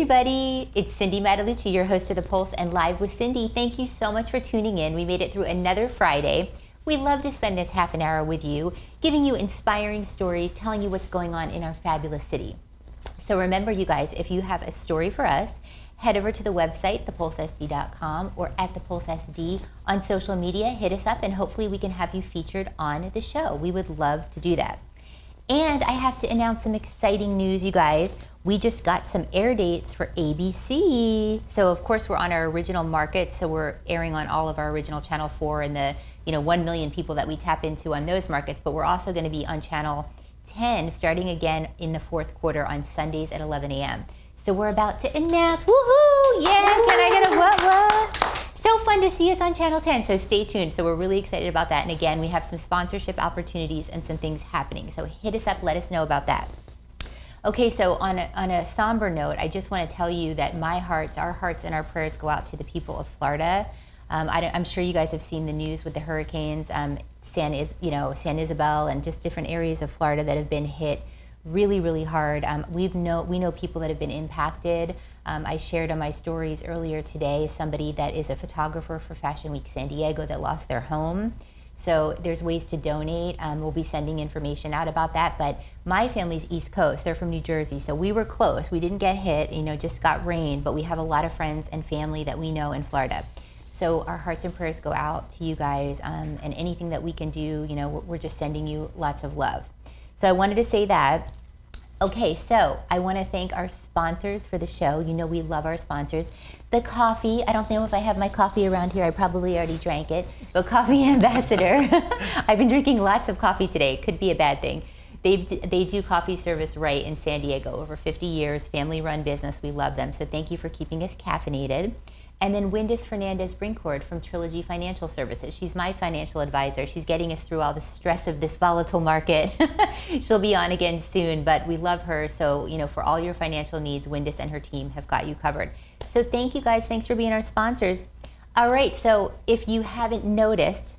everybody. It's Cindy Matalucci, your host of The Pulse and Live with Cindy. Thank you so much for tuning in. We made it through another Friday. We love to spend this half an hour with you, giving you inspiring stories, telling you what's going on in our fabulous city. So remember, you guys, if you have a story for us, head over to the website, thepulsesd.com, or at thepulsesd on social media. Hit us up, and hopefully we can have you featured on the show. We would love to do that. And I have to announce some exciting news, you guys. We just got some air dates for ABC. So of course we're on our original market, so we're airing on all of our original Channel 4 and the 1 million people that we tap into on those markets, but we're also going to be on Channel 10 starting again in the fourth quarter on Sundays at 11 a.m. So we're about to announce, woohoo, yeah, can I get a what? So fun to see us on Channel 10, so stay tuned. So we're really excited about that. And again, we have some sponsorship opportunities and some things happening. So hit us up, let us know about that. Okay, so on a somber note, I just want to tell you that our hearts and our prayers go out to the people of Florida. I'm sure you guys have seen the news with the hurricanes, San Isabella, and just different areas of Florida that have been hit really, really hard. We know people that have been impacted. I shared on my stories earlier today somebody that is a photographer for Fashion Week San Diego that lost their home. So there's ways to donate. We'll be sending information out about that. But my family's East Coast. They're from New Jersey. So we were close. We didn't get hit, just got rain. But we have a lot of friends and family that we know in Florida. So our hearts and prayers go out to you guys. And anything that we can do, we're just sending you lots of love. So I wanted to say that. Okay, so I want to thank our sponsors for the show. We love our sponsors. The coffee, I don't know if I have my coffee around here. I probably already drank it. But Coffee Ambassador, I've been drinking lots of coffee today. It could be a bad thing. They do coffee service right in San Diego. Over 50 years, family-run business. We love them. So thank you for keeping us caffeinated. And then Windus Fernandez Brinkford from Trilogy Financial Services. She's my financial advisor. She's getting us through all the stress of this volatile market. She'll be on again soon, but we love her. So, for all your financial needs, Windus and her team have got you covered. So thank you guys. Thanks for being our sponsors. All right, so if you haven't noticed,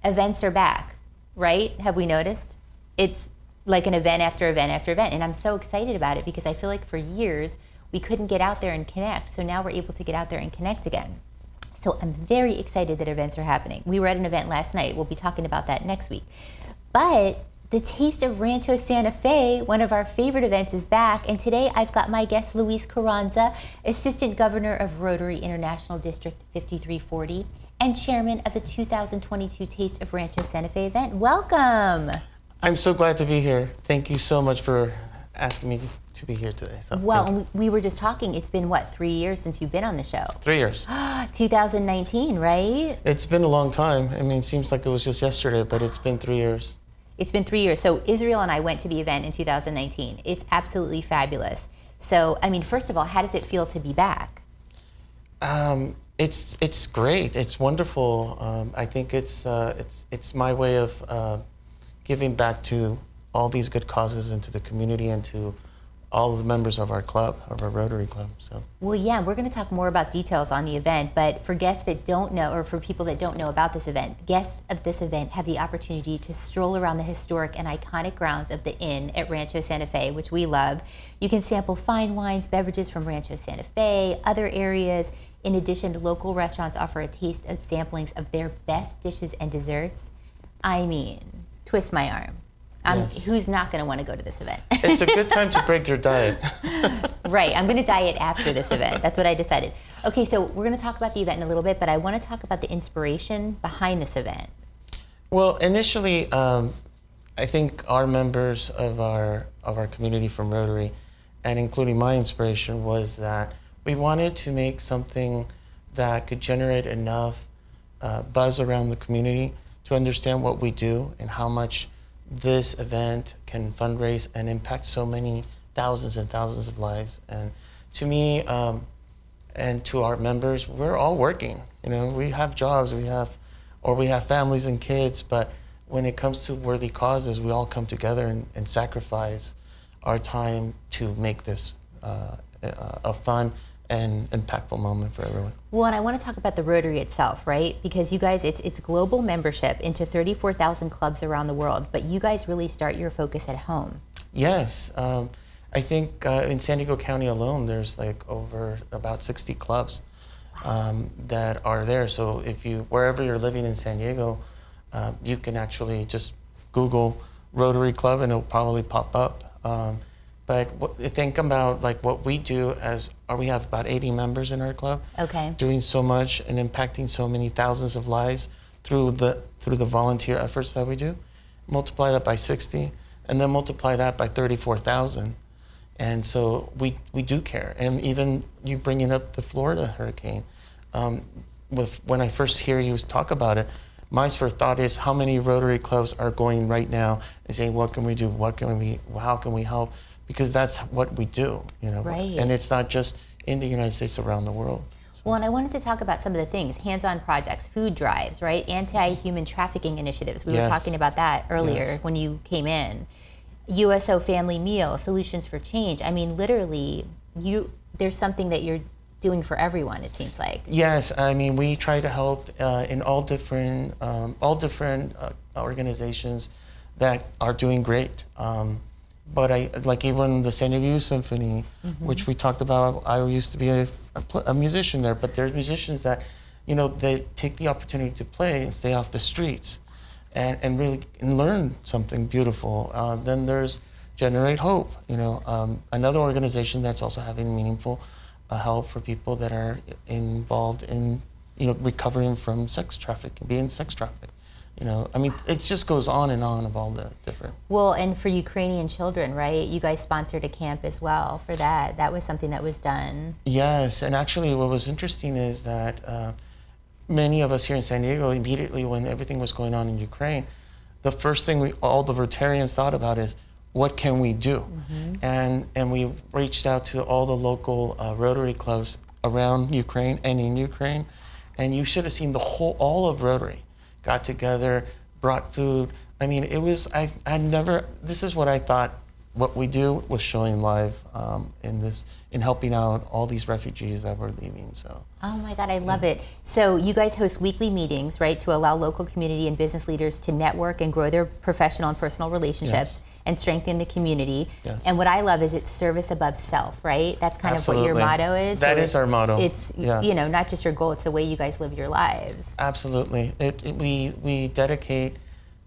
events are back, right? Have we noticed? It's like an event after event after event. And I'm so excited about it because I feel like for years, we couldn't get out there and connect. So now we're able to get out there and connect again. So I'm very excited that events are happening. We were at an event last night. We'll be talking about that next week. But the Taste of Rancho Santa Fe, one of our favorite events, is back. And today I've got my guest, Luis Carranza, Assistant Governor of Rotary International District 5340 and Chairman of the 2022 Taste of Rancho Santa Fe event. Welcome. I'm so glad to be here. Thank you so much for asking me to be here today. So well, we were just talking, it's been 3 years since you've been on the show? 3 years. 2019, right? It's been a long time. It seems like it was just yesterday, but it's been 3 years. It's been 3 years. So Israel and I went to the event in 2019. It's absolutely fabulous. So, first of all, how does it feel to be back? It's great. It's wonderful. I think it's my way of giving back to all these good causes and to the community and to all of the members of our club, of our Rotary Club. So. Well, yeah, we're going to talk more about details on the event, but for guests that don't know, or for people that don't know about this event, guests of this event have the opportunity to stroll around the historic and iconic grounds of the Inn at Rancho Santa Fe, which we love. You can sample fine wines, beverages from Rancho Santa Fe, other areas. In addition, local restaurants offer a taste of samplings of their best dishes and desserts. Twist my arm. Yes. Who's not going to want to go to this event? It's a good time to break your diet. Right. I'm going to diet after this event. That's what I decided. Okay, so we're going to talk about the event in a little bit, but I want to talk about the inspiration behind this event. Well, initially, I think our members of our community from Rotary, and including my inspiration, was that we wanted to make something that could generate enough buzz around the community to understand what we do and how much this event can fundraise and impact so many thousands and thousands of lives. And to me, and to our members, we're all working. We have jobs, we have families and kids, but when it comes to worthy causes, we all come together and sacrifice our time to make this a fun and impactful moment for everyone. Well, and I want to talk about the Rotary itself, right? Because you guys, it's global membership into 34,000 clubs around the world, but you guys really start your focus at home. Yes. I think in San Diego County alone, there's like over about 60 clubs that are there. So if you, wherever you're living in San Diego, you can actually just Google Rotary Club and it'll probably pop up. But think about like what we do we have about 80 members in our club. Okay. Doing so much and impacting so many thousands of lives through the volunteer efforts that we do. Multiply that by 60 and then multiply that by 34,000. And so we do care. And even you bringing up the Florida hurricane, when I first hear you talk about it, my first thought is how many Rotary clubs are going right now and saying, what can we do? How can we help? Because that's what we do, you know. Right. And it's not just in the United States, around the world. So. Well, and I wanted to talk about some of the things, hands-on projects, food drives, right? Anti-human trafficking initiatives. We were talking about that earlier when you came in. USO Family Meal, Solutions for Change. I mean, literally, there's something that you're doing for everyone, it seems like. Yes, I mean, we try to help in all different organizations that are doing great. But like even the San Diego Youth Symphony, which we talked about, I used to be a musician there, but there's musicians that, you know, they take the opportunity to play and stay off the streets and really learn something beautiful. Then there's Generate Hope, you know, another organization that's also having meaningful help for people that are involved in, you know, recovering from sex trafficking, being sex trafficked. You know, I mean, it just goes on and on of all the different. Well, and for Ukrainian children, right? You guys sponsored a camp as well for that. That was something that was done. Yes, and actually what was interesting is that many of us here in San Diego, immediately when everything was going on in Ukraine, the first thing all the Rotarians thought about is, what can we do? And we reached out to all the local Rotary clubs around Ukraine and in Ukraine, and you should have seen all of Rotary got together, brought food. I mean, it was, this is what I thought what we do was showing live in helping out all these refugees that were leaving, so. Oh my God, I love it. So you guys host weekly meetings, right, to allow local community and business leaders to network and grow their professional and personal relationships and strengthen the community. And what I love is it's service above self, right? That's kind of what your motto is. That is our motto. It's, you know, not just your goal, it's the way you guys live your lives. Absolutely. We dedicate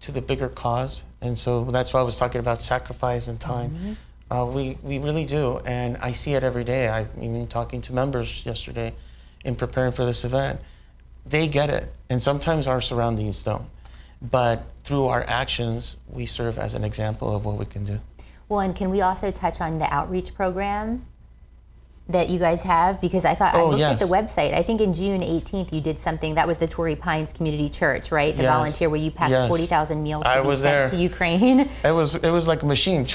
to the bigger cause, and so that's why I was talking about sacrifice and time. We really do, and I see it every day. I've even talking to members yesterday in preparing for this event. They get it, and sometimes our surroundings don't. But through our actions, we serve as an example of what we can do. Well, and can we also touch on the outreach program that you guys have? Because I thought, I looked at the website. I think in June 18th you did something. That was the Torrey Pines Community Church, right? The volunteer where you packed 40,000 meals to be sent to Ukraine. It was like a machine.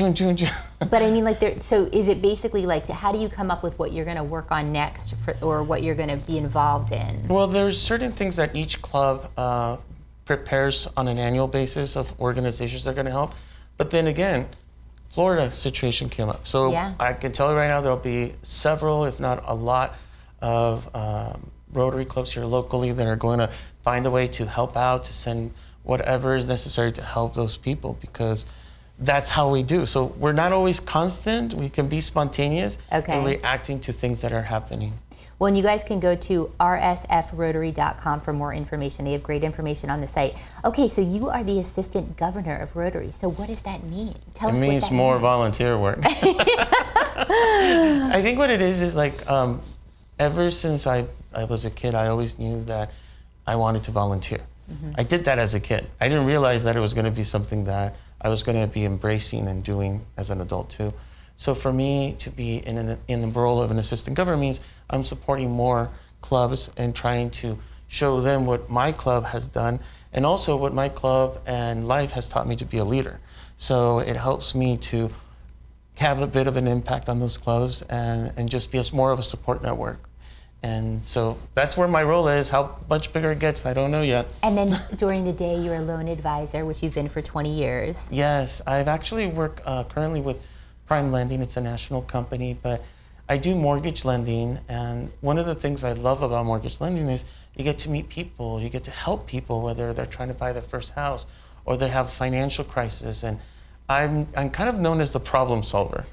But I mean, like, so is it basically like, how do you come up with what you're going to work on next, or what you're going to be involved in? Well, there's certain things that each club prepares on an annual basis of organizations that are going to help. But then again, Florida situation came up. So I can tell you right now, there'll be several, if not a lot, of Rotary clubs here locally that are going to find a way to help out, to send whatever is necessary to help those people, because that's how we do. So we're not always constant. We can be spontaneous in reacting to things that are happening. Well, and you guys can go to rsfrotary.com for more information. They have great information on the site. Okay, so you are the assistant governor of Rotary. So what does that mean? Tell us what that means. It means more volunteer work. I think what it is like, ever since I was a kid, I always knew that I wanted to volunteer. I did that as a kid. I didn't realize that it was going to be something that I was going to be embracing and doing as an adult too. So for me to be in the role of an assistant governor means I'm supporting more clubs and trying to show them what my club has done, and also what my club and life has taught me to be a leader. So it helps me to have a bit of an impact on those clubs and just be more of a support network. And so that's where my role is. How much bigger it gets, I don't know yet. And then during the day, you're a loan advisor, which you've been for 20 years. Yes, I've actually worked currently with PrimeLending. It's a national company, but I do mortgage lending. And one of the things I love about mortgage lending is you get to meet people, you get to help people, whether they're trying to buy their first house or they have a financial crisis. And I'm kind of known as the problem solver.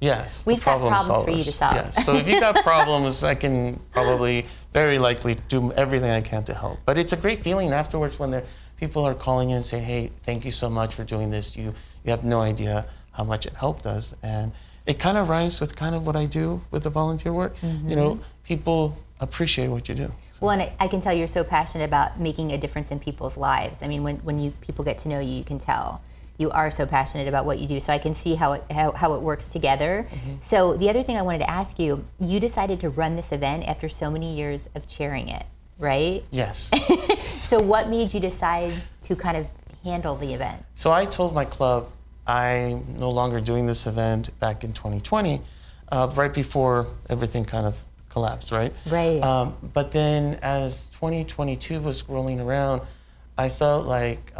Yes, We've got problems for you to solve. Yes. So if you got problems, I can probably very likely do everything I can to help. But it's a great feeling afterwards when people are calling you and saying, hey, thank you so much for doing this. You have no idea how much it helped us. And it kind of rhymes with kind of what I do with the volunteer work. You know, people appreciate what you do. So. Well, and I can tell you're so passionate about making a difference in people's lives. I mean, when people get to know you, you can tell. You are so passionate about what you do, so I can see how it works together. So the other thing I wanted to ask you, you decided to run this event after so many years of chairing it, right? Yes. So what made you decide to kind of handle the event? So I told my club I'm no longer doing this event back in 2020, right before everything kind of collapsed, right? Right. But then as 2022 was rolling around, I felt like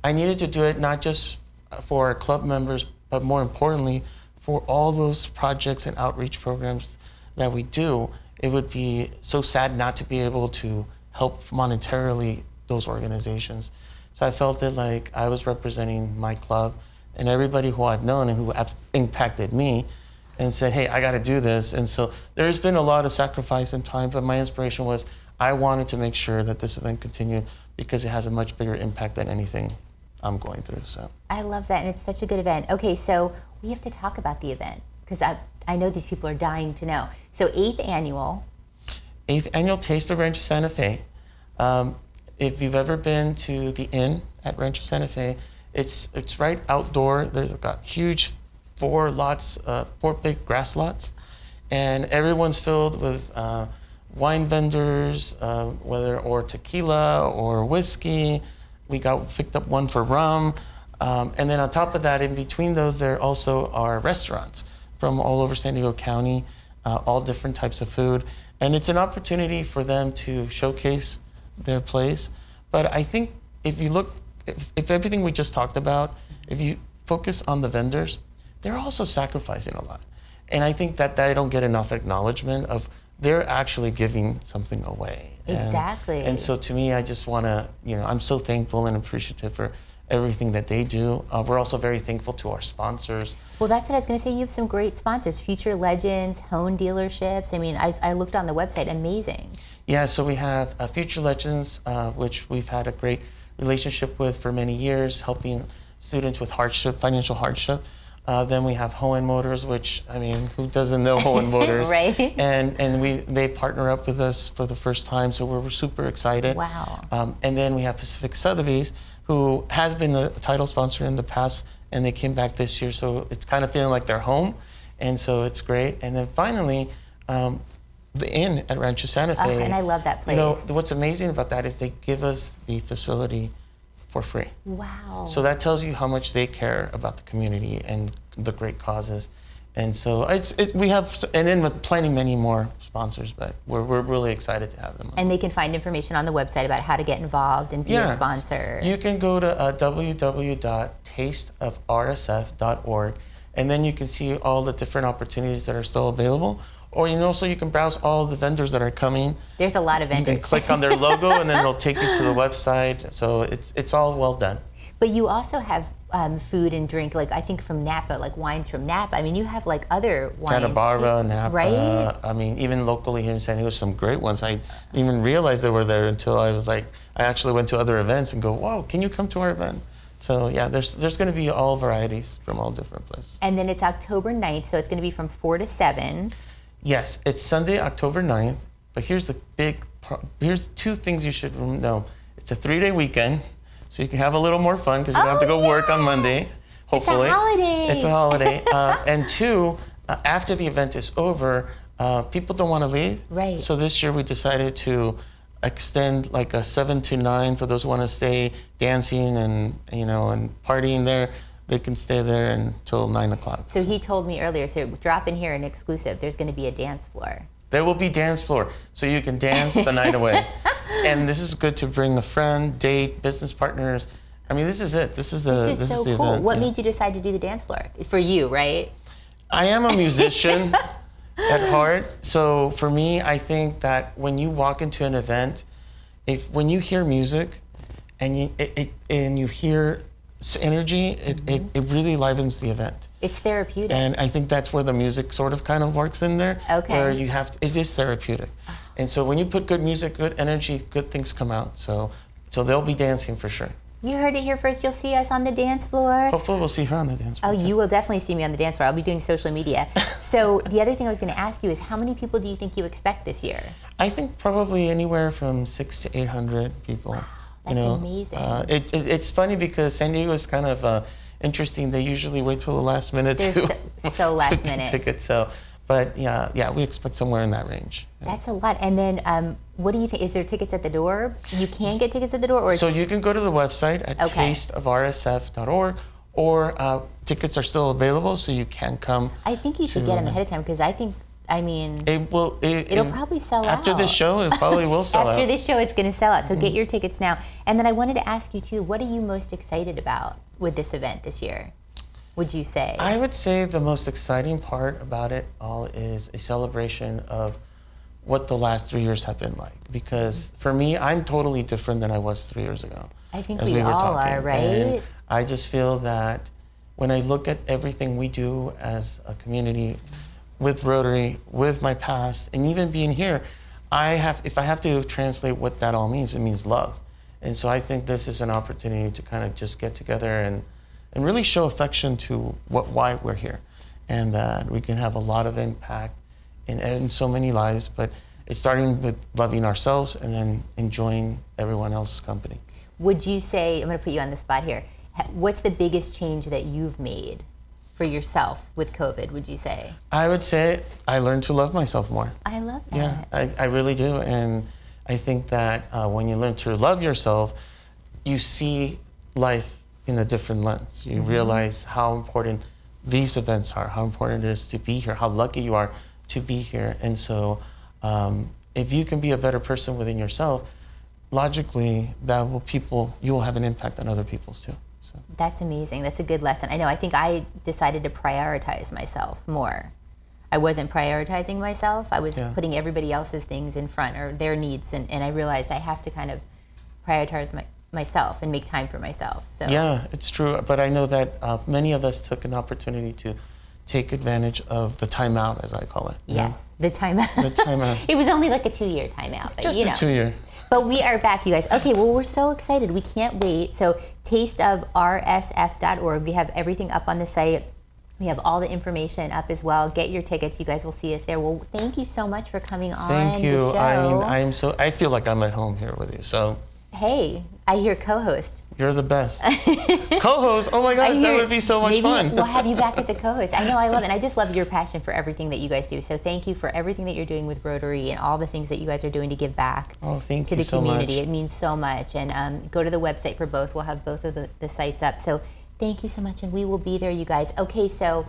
I needed to do it not just for our club members, but more importantly, for all those projects and outreach programs that we do. It would be so sad not to be able to help monetarily those organizations. So I felt that like I was representing my club and everybody who I've known and who have impacted me and said, hey, I got to do this. And so there's been a lot of sacrifice and time, but my inspiration was I wanted to make sure that this event continued because it has a much bigger impact than anything I'm going through. So I love that, and it's such a good event. Okay, so we have to talk about the event because I know these people are dying to know. So 8th annual Taste of Rancho Santa Fe. If you've ever been to the inn at Rancho Santa Fe, it's right outdoor. There's got huge 4 big grass lots, and everyone's filled with wine vendors, or tequila or whiskey. We picked up one for rum. And then on top of that, in between those, there also are restaurants from all over San Diego County, all different types of food. And it's an opportunity for them to showcase their place. But I think if you look, if everything we just talked about, if you focus on the vendors, they're also sacrificing a lot. And I think that they don't get enough acknowledgement of they're actually giving something away. Exactly. And so to me, I just want to, I'm so thankful and appreciative for everything that they do. We're also very thankful to our sponsors. Well, that's what I was going to say. You have some great sponsors, Future Legends, Hone Dealerships. I mean, I looked on the website, amazing. Yeah, so we have Future Legends, which we've had a great relationship with for many years, helping students with financial hardship. Then we have Hohen Motors, which, I mean, who doesn't know Hohen Motors? Right. And they partner up with us for the first time, so we're super excited. Wow. And then we have Pacific Sotheby's, who has been a title sponsor in the past, and they came back this year, so it's kind of feeling like they're home, and so it's great. And then finally, the inn at Rancho Santa Fe. And I love that place. What's amazing about that is they give us the facility for free. Wow. So that tells you how much they care about the community and the great causes. And so we have, and then with many more sponsors, but we're really excited to have them. And they can find information on the website about how to get involved and be a sponsor. You can go to www.tasteofrsf.org, and then you can see all the different opportunities that are still available. Or you can browse all the vendors that are coming. There's a lot of vendors. You can click on their logo, and then it'll take you to the website. So it's all well done. But you also have food and drink, like I think from Napa, like wines from Napa. I mean, you have like other wines. Santa Barbara, Napa. Right? I mean, even locally here in San Diego, some great ones. I didn't even realize they were there until I actually went to other events and go, whoa, can you come to our event? So yeah, there's going to be all varieties from all different places. And then it's October 9th, so it's going to be from 4 to 7. Yes, it's Sunday, October 9th, but here's 2 things you should know. It's a 3-day weekend, so you can have a little more fun because you don't have to go work on Monday, hopefully. It's a holiday. And 2, after the event is over, people don't want to leave. Right. So this year we decided to extend like a 7 to 9 for those who want to stay dancing and partying there. They can stay there until 9 o'clock. So he told me earlier, so drop in here an exclusive, there's going to be a dance floor. There will be dance floor, so you can dance the night away. And this is good to bring a friend, date, business partners. I mean, this is it. This is the cool. event. What made you decide to do the dance floor? It's for you, right? I am a musician at heart. So for me, I think that when you walk into an event, when you hear music and you hear energy, it really livens the event. It's therapeutic. And I think that's where the music sort of kind of works in there. Okay. Where you have it is therapeutic. And so when you put good music, good energy, good things come out. So they'll be dancing for sure. You heard it here first. You'll see us on the dance floor. Hopefully we'll see her on the dance floor. Oh, you will definitely see me on the dance floor. I'll be doing social media. So the other thing I was going to ask you is, how many people do you think you expect this year? I think probably anywhere from 600 to 800 people. That's amazing. It's funny because San Diego is kind of interesting. They usually wait till the last minute so last to get minute tickets. But yeah, we expect somewhere in that range. That's a lot. And then, what do you think? Is there tickets at the door? You can get tickets at the door, or so you can go to the website at tasteofrsf.org, or tickets are still available, so you can come. I think you should get them ahead of time, because it'll probably sell out. After this show, it probably will sell out. After this show, it's going to sell out. So get your tickets now. And then I wanted to ask you too, what are you most excited about with this event this year, would you say? I would say the most exciting part about it all is a celebration of what the last 3 years have been like. Because for me, I'm totally different than I was 3 years ago. I think we all are, right? And I just feel that when I look at everything we do as a community, with Rotary, with my past, and even being here, if I have to translate what that all means, it means love. And so I think this is an opportunity to kind of just get together and really show affection to why we're here, and that we can have a lot of impact in so many lives. But it's starting with loving ourselves and then enjoying everyone else's company. Would you say, I'm going to put you on the spot here, what's the biggest change that you've made for yourself with COVID, would you say? I would say I learned to love myself more. I love that. Yeah, I really do. And I think that when you learn to love yourself, you see life in a different lens. You realize how important these events are, how important it is to be here, how lucky you are to be here. And so if you can be a better person within yourself, logically, you will have an impact on other people's too. So. That's amazing. That's a good lesson. I know. I think I decided to prioritize myself more. I wasn't prioritizing myself. I was putting everybody else's things in front, or their needs, and I realized I have to kind of prioritize myself and make time for myself. So. Yeah, it's true. But I know that many of us took an opportunity to take advantage of the timeout, as I call it. Yes, the timeout. The timeout. It was only like a 2-year timeout. But, Just a 2-year. But we are back, you guys. Okay, well, we're so excited. We can't wait. So tasteofrsf.org. We have everything up on the site. We have all the information up as well. Get your tickets. You guys will see us there. Well, thank you so much for coming on the show. Thank you. I feel like I'm at home here with you. So. Hey, I hear co-host. You're the best. Co-host? Oh my God, that would be so much fun. We'll have you back as a co-host. I know, I love it. And I just love your passion for everything that you guys do. So thank you for everything that you're doing with Rotary and all the things that you guys are doing to give back to the community. It means so much. And go to the website for both. We'll have both of the sites up. So thank you so much, and we will be there, you guys. Okay, so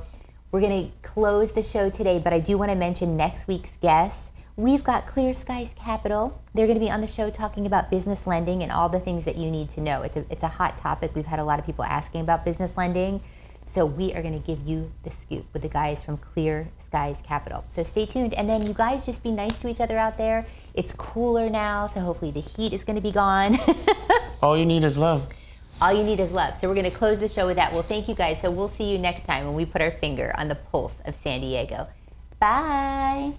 we're going to close the show today, but I do want to mention next week's guest. We've got Clear Skies Capital. They're going to be on the show talking about business lending and all the things that you need to know. It's a hot topic. We've had a lot of people asking about business lending. So we are going to give you the scoop with the guys from Clear Skies Capital. So stay tuned. And then you guys just be nice to each other out there. It's cooler now, so hopefully the heat is going to be gone. All you need is love. All you need is love. So we're going to close the show with that. Well, thank you guys. So we'll see you next time when we put our finger on the pulse of San Diego. Bye.